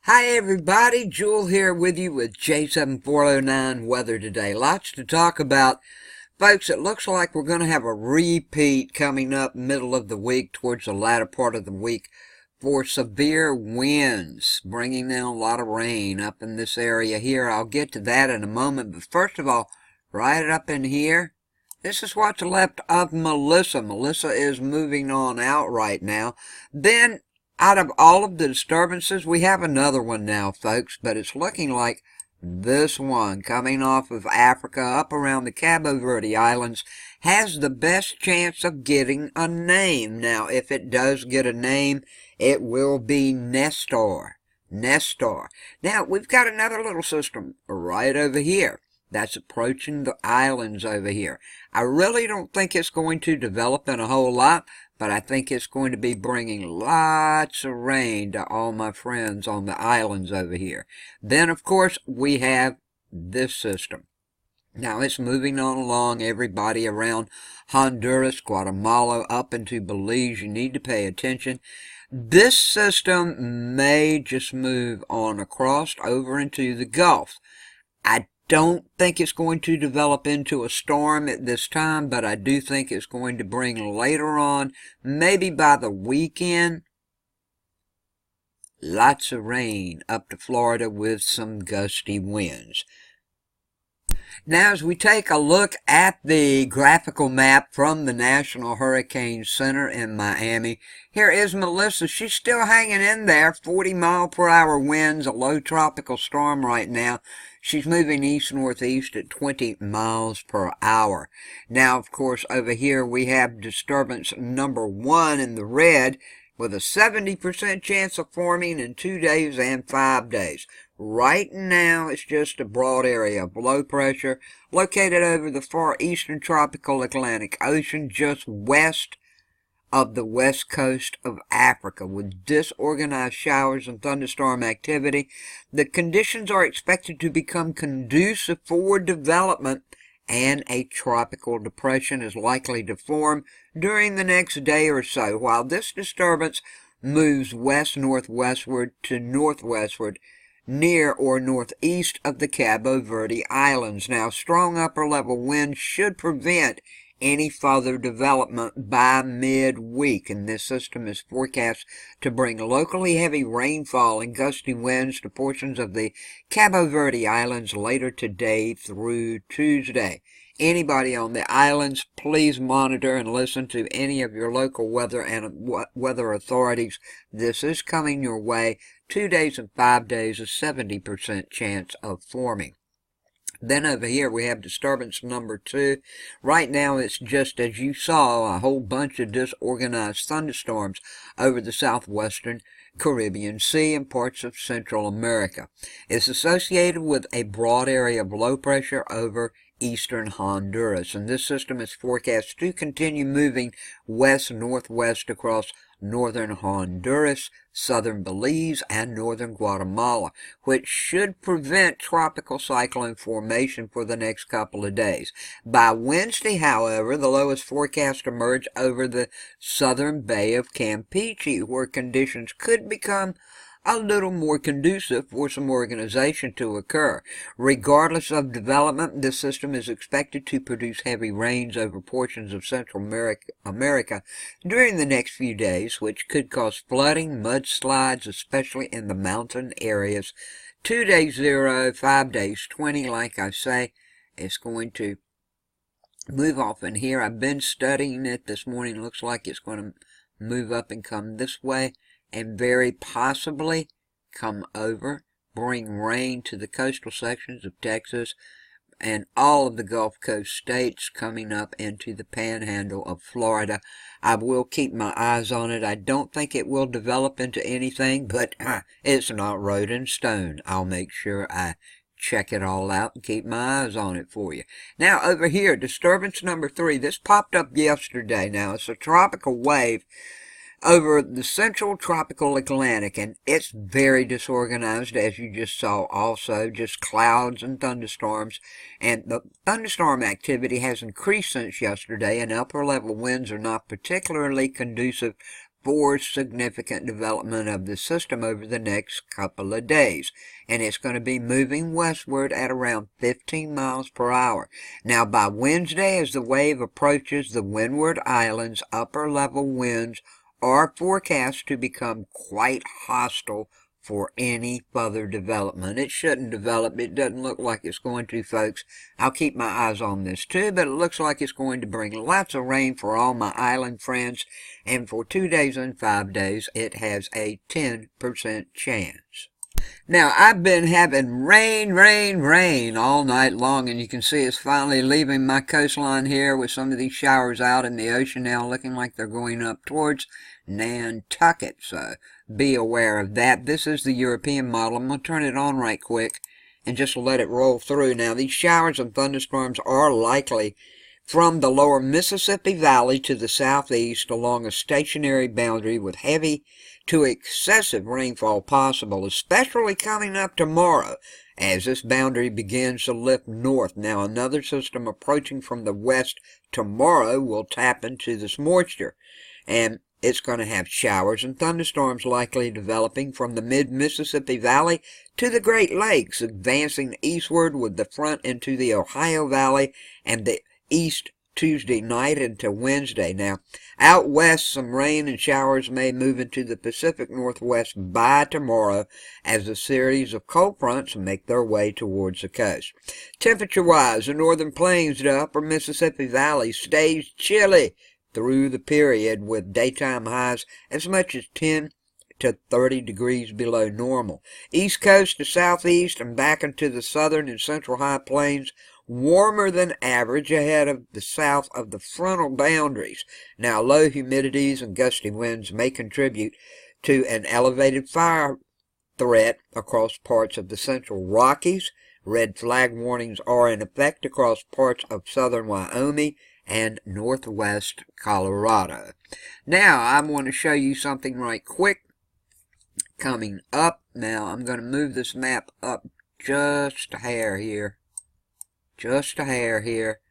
Hi everybody, Jewel here with you with J7409 weather today. Lots to talk about. Folks, it looks like we're going to have a repeat coming up middle of the week towards the latter part of the week for severe winds, bringing down a lot of rain up in this area here. I'll get to that in a moment, but first of all, right up in here, this is what's left of Melissa. Melissa is moving on out right now. Then out of all of the disturbances, we have another one now, folks, but it's looking like this one coming off of Africa up around the Cabo Verde Islands has the best chance of getting a name. Now, if it does get a name, it will be Nestor. Nestor. Now, we've got another little system right over here that's approaching the islands over here. I really don't think it's going to develop in a whole lot, but I think it's going to be bringing lots of rain to all my friends on the islands over here. Then, of course, we have this system. Now, it's moving on along, everybody around Honduras, Guatemala, up into Belize. You need to pay attention. This system may just move on across over into the Gulf. I don't think it's going to develop into a storm at this time, but I do think it's going to bring later on, maybe by the weekend, lots of rain up to Florida with some gusty winds. Now, as we take a look at the graphical map from the National Hurricane Center in Miami, here is Melissa. She's still hanging in there, 40-mile-per-hour winds, a low tropical storm right now. She's moving east-northeast at 20 miles per hour. Now, of course, over here we have disturbance number 1 in the red with a 70% chance of forming in 2 days and 5 days. Right now, it's just a broad area of low pressure located over the far eastern tropical Atlantic Ocean, just west of the west coast of Africa, with disorganized showers and thunderstorm activity. The conditions are expected to become conducive for development, and a tropical depression is likely to form during the next day or so, while this disturbance moves west-northwestward to northwestward near or northeast of the Cabo Verde Islands. Now, strong upper-level winds should prevent any further development by midweek, and this system is forecast to bring locally heavy rainfall and gusty winds to portions of the Cabo Verde Islands later today through Tuesday. Anybody on the islands, please monitor and listen to any of your local weather and weather authorities. This is coming your way. 2 days and 5 days, a 70% chance of forming. Then over here we have disturbance number 2. Right now it's just, as you saw, a whole bunch of disorganized thunderstorms over the southwestern Caribbean Sea and parts of Central America. It's associated with a broad area of low pressure over eastern Honduras, and this system is forecast to continue moving west-northwest across northern Honduras, southern Belize, and northern Guatemala, which should prevent tropical cyclone formation for the next couple of days. By Wednesday, however, the low is forecast to emerge over the southern Bay of Campeche, where conditions could become a little more conducive for some organization to occur. Regardless of development, this system is expected to produce heavy rains over portions of Central America during the next few days, which could cause flooding, mudslides, especially in the mountain areas. 2 days 0, 5 days 20, like I say, it's going to move off in here. I've been studying it this morning. It looks like it's going to move up and come this way, and very possibly come over, bring rain to the coastal sections of Texas and all of the Gulf Coast states coming up into the panhandle of Florida. I will keep my eyes on it. I don't think it will develop into anything, but it's not road and stone. I'll make sure I check it all out and keep my eyes on it for you. Now, over here, disturbance number 3. This popped up yesterday. Now, it's a tropical wave over the central tropical Atlantic, and it's very disorganized, as you just saw also, just clouds and thunderstorms, and the thunderstorm activity has increased since yesterday, and upper level winds are not particularly conducive for significant development of the system over the next couple of days. And it's going to be moving westward at around 15 miles per hour. Now, by Wednesday, as the wave approaches the Windward Islands, upper level winds are forecast to become quite hostile for any further development. It shouldn't develop. It doesn't look like it's going to, folks. I'll keep my eyes on this too, but it looks like it's going to bring lots of rain for all my island friends, and for 2 days and 5 days, it has a 10% chance. Now, I've been having rain all night long, and you can see it's finally leaving my coastline here with some of these showers out in the ocean now, looking like they're going up towards Nantucket. So be aware of that. This is the European model. I'm going to turn it on right quick and just let it roll through. Now, these showers and thunderstorms are likely from the lower Mississippi Valley to the southeast along a stationary boundary with heavy to excessive rainfall possible, especially coming up tomorrow as this boundary begins to lift north. Now, another system approaching from the west tomorrow will tap into this moisture, and it's going to have showers and thunderstorms likely developing from the mid-Mississippi Valley to the Great Lakes, advancing eastward with the front into the Ohio Valley and the east Tuesday night into Wednesday. Now, out west, some rain and showers may move into the Pacific Northwest by tomorrow as a series of cold fronts make their way towards the coast. Temperature-wise, the northern plains to upper Mississippi Valley stays chilly through the period, with daytime highs as much as 10 to 30 degrees below normal. East coast to southeast and back into the southern and central high plains, warmer than average ahead of the south of the frontal boundaries. Now, low humidities and gusty winds may contribute to an elevated fire threat across parts of the central Rockies. Red flag warnings are in effect across parts of southern Wyoming and northwest Colorado. Now, I want to show you something right quick coming up. Now, I'm going to move this map up just a hair here. Just a hair here.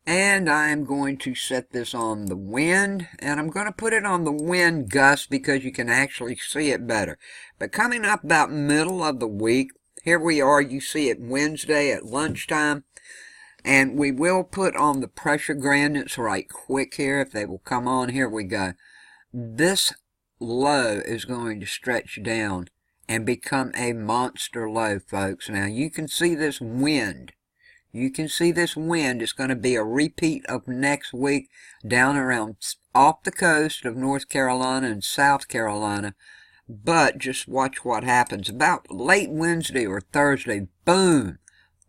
And I'm going to set this on the wind, and I'm going to put it on the wind gust because you can actually see it better. But coming up about middle of the week, here we are, you see it Wednesday at lunchtime, and we will put on the pressure gradients right quick here. If they will come on, here we go. This low is going to stretch down and become a monster low, folks. Now, you can see this wind. You can see this wind. It's going to be a repeat of next week down around off the coast of North Carolina and South Carolina. But just watch what happens. About late Wednesday or Thursday, boom.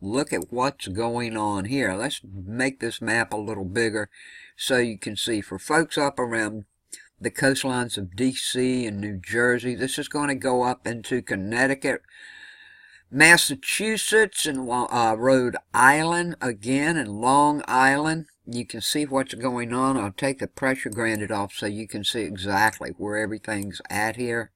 Look at what's going on here. Let's make this map a little bigger so you can see. For folks up around the coastlines of D.C. and New Jersey, this is going to go up into Connecticut, Massachusetts, and Rhode Island again, and Long Island. You can see what's going on. I'll take the pressure gradient off so you can see exactly where everything's at here.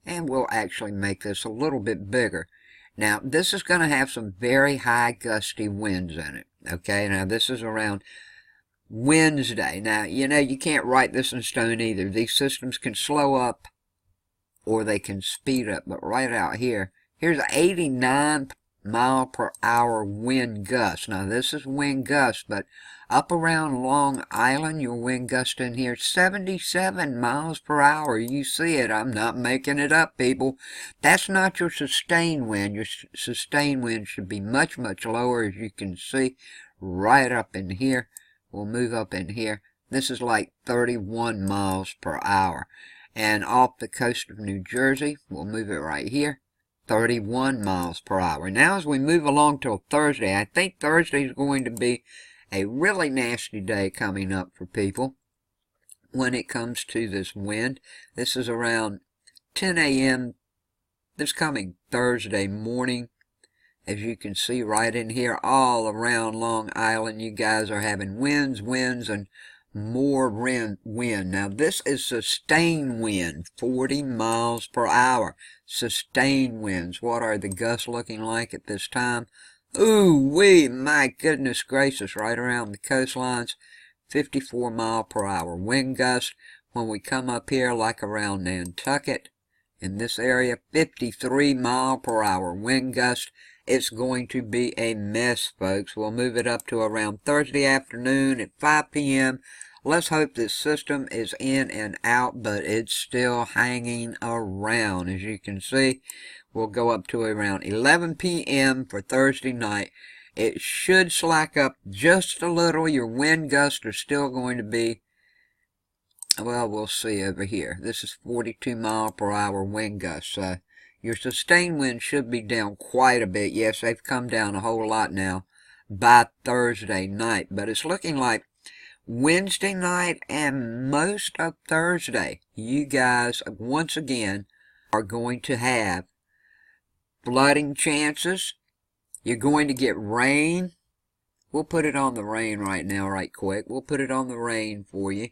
And we'll actually make this a little bit bigger. Now, this is going to have some very high gusty winds in it. Okay, now this is around Wednesday. Now, you know, you can't write this in stone either. These systems can slow up or they can speed up. But right out here, here's an 89 mile per hour wind gust. Now, this is wind gust, but up around Long Island, your wind gust in here, 77 miles per hour. You see it. I'm not making it up, people. That's not your sustained wind. Your sustained wind should be much, much lower, as you can see right up in here. We'll move up in here. This is like 31 miles per hour. And off the coast of New Jersey, we'll move it right here, 31 miles per hour. Now, as we move along till Thursday, I think Thursday is going to be a really nasty day coming up for people when it comes to this wind. This is around 10 a.m. this coming Thursday morning. As you can see right in here, all around Long Island, you guys are having winds, and more wind. Now, this is sustained wind, 40 miles per hour. Sustained winds. What are the gusts looking like at this time? Ooh-wee, my goodness gracious, right around the coastlines. 54 mile per hour wind gust. When we come up here like around Nantucket, in this area, 53 mile per hour wind gust. It's going to be a mess, folks. We'll move it up to around Thursday afternoon at 5 p.m. Let's hope this system is in and out, but it's still hanging around. As you can see, we'll go up to around 11 p.m. for Thursday night. It should slack up just a little. Your wind gusts are still going to be, well, we'll see over here. This is 42 mile per hour wind gusts. Your sustained wind should be down quite a bit. Yes, they've come down a whole lot now by Thursday night. But it's looking like Wednesday night and most of Thursday, you guys, once again, are going to have flooding chances. You're going to get rain. We'll put it on the rain right now, right quick. We'll put it on the rain for you.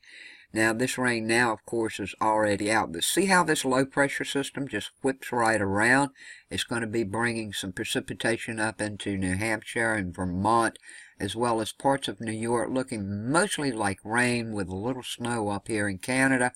Now, this rain now, of course, is already out. But see how this low-pressure system just whips right around? It's going to be bringing some precipitation up into New Hampshire and Vermont, as well as parts of New York, looking mostly like rain with a little snow up here in Canada.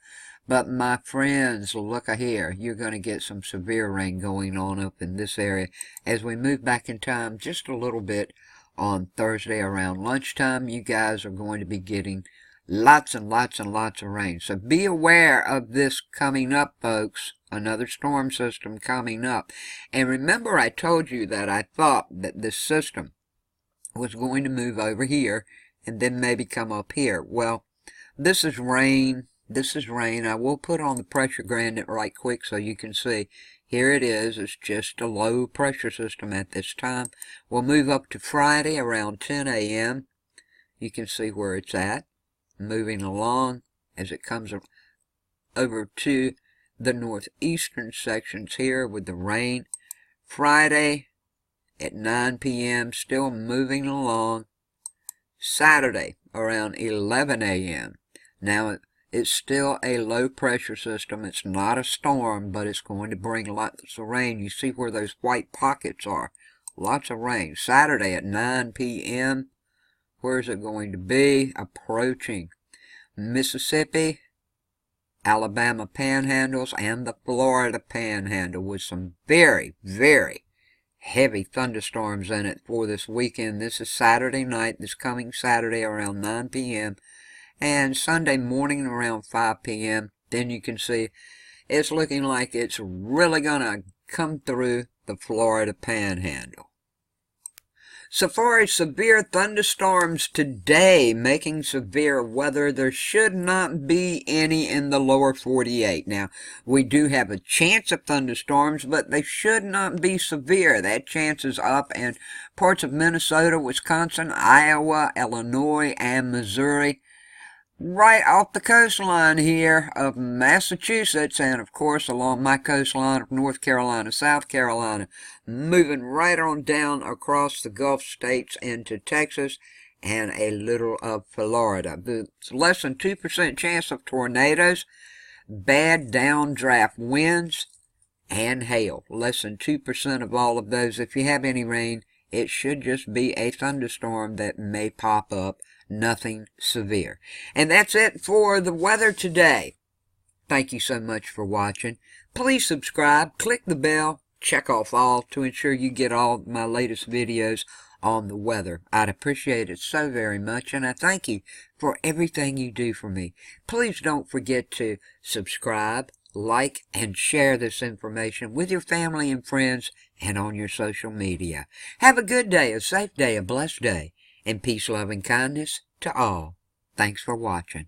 But, my friends, look here. You're going to get some severe rain going on up in this area. As we move back in time just a little bit on Thursday around lunchtime, you guys are going to be getting lots and lots and lots of rain. So be aware of this coming up, folks. Another storm system coming up. And remember, I told you that I thought that this system was going to move over here and then maybe come up here. Well, this is rain. This is rain. I will put on the pressure gradient right quick so you can see. Here it is. It's just a low pressure system at this time. We'll move up to Friday around 10 a.m. You can see where it's at. Moving along as it comes over to the northeastern sections here with the rain. Friday at 9 p.m. still moving along. Saturday around 11 a.m. Now it's still a low pressure system. It's not a storm, but it's going to bring lots of rain. You see where those white pockets are. Lots of rain. Saturday at 9 p.m. Where is it going to be? Approaching Mississippi, Alabama panhandles, and the Florida panhandle with some very, very heavy thunderstorms in it for this weekend. This is Saturday night, this coming Saturday around 9 p.m. and Sunday morning around 5 p.m. Then you can see it's looking like it's really going to come through the Florida panhandle. So far as severe thunderstorms today, making severe weather, there should not be any in the lower 48. Now, we do have a chance of thunderstorms, but they should not be severe. That chance is up in parts of Minnesota, Wisconsin, Iowa, Illinois, and Missouri. Right off the coastline here of Massachusetts, and of course along my coastline of North Carolina, South Carolina, moving right on down across the Gulf states into Texas and a little of Florida. It's less than 2% chance of tornadoes, bad downdraft winds, and hail. Less than 2% of all of those. If you have any rain, it should just be a thunderstorm that may pop up. Nothing severe. And that's it for the weather today. Thank you so much for watching. Please subscribe, click the bell, check off all to ensure you get all my latest videos on the weather. I'd appreciate it so very much, and I thank you for everything you do for me. Please don't forget to subscribe, like, and share this information with your family and friends and on your social media. Have a good day, a safe day, a blessed day, and peace, love, and kindness to all. Thanks for watching.